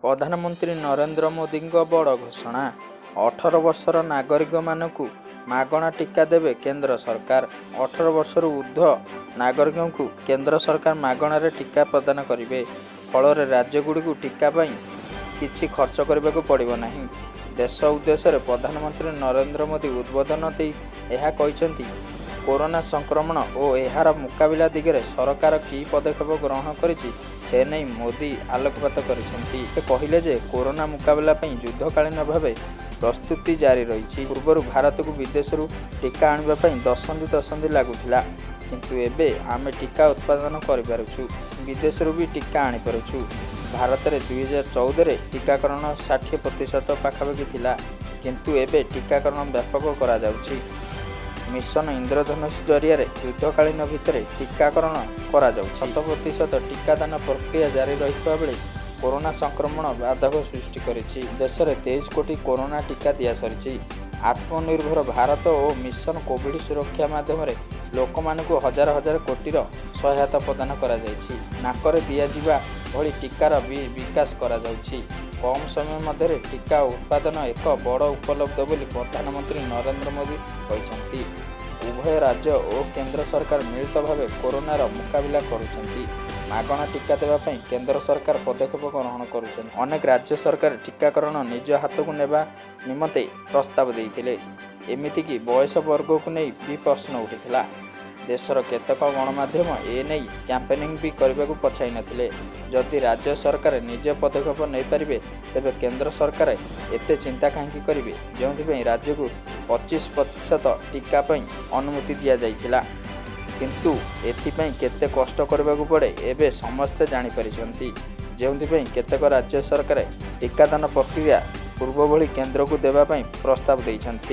प्रधानमंत्री नरेंद्र मोदी बड़ घोषणा 18 वर्षर नागरिक मानकु मागणा टीका देवे केंद्र सरकार। 18 वर्षर ऊर्ध्व नागरिकों को केंद्र सरकार मागणारे टीका प्रदान करेंगे। फल राज्यगुड़ी टीका किछि खर्च करने को पड़ो नहीं। देश उद्देश्य प्रधानमंत्री नरेंद्र मोदी उद्बोधन दे कोरोना संक्रमण और यार मुकाबला दिगरे सरकार की पदक्षेप ग्रहण करे नहीं मोदी आलोकपात कहले जे कोरोना मुकाबला युद्धकालीन भाव प्रस्तुति जारी रही। पूर्वर भारत को विदेश टीका आने दशंधि लगुला किंतु एबे आमे टीका उत्पादन करूँ विदेश भी टीका आनीपारु। भारत में 2014 टीकाकरण 60% पाखापाखि थिला किंतु एबे टीकाकरण व्यापक करा जाउछि। मिशन इंद्रधनुष जरिया युद्धकालीन भितर टीकाकरण करा जाउछि। 100% टीकादान प्रक्रिया जारी रहिता बेले कोरोना संक्रमण बाधक सृष्टि करिछि। देश में 23 कोटी कोरोना टीका दिया सरिछि। आत्मनिर्भर भारत और मिशन कोविड सुरक्षा माध्यम लोक मानकु हजार हजार कोटीर सहायता प्रदान करा जाइछि। नाकरे दिया जिबा भली टीकार विकास करा जाउछि। कम समय मध्य टीका उत्पादन एक बड़ उपलब्ध बोली प्रधानमंत्री नरेंद्र मोदी कहते। उभय राज्य और केंद्र सरकार मिलित भाव कोरोनार मुकाबला करुछंती। मागणा टीका देवाई केंद्र सरकार पदक्षेप ग्रहण करुछंती। अनेक राज्य सरकार टीकाकरण निज हाथ को नेबा निमंते प्रस्ताव देइथिले। एमिति कि बयस वर्ग को नहीं भी प्रश्न उठिथिला। देशर केतक गणमाध्यम ए नहीं कैंपेनिंग भी करने को पछाई नथिले। जदि राज्य सरकार निजे पदक्षेप नहीं पारिबे तेबे केंद्र सरकार एते चिंता कहीं करिवे जो राज्य को 25% टीका अनुमति दिया जाइथिला। किंतु एथिपई केते कष्ट करबा को पड़े एबे समस्ते जानि परिसंती। जेउंथिपई केतक राज्य सरकार टीकादान प्रक्रिया पूर्व भली केंद्र को देबा पई प्रस्ताव दैछंती।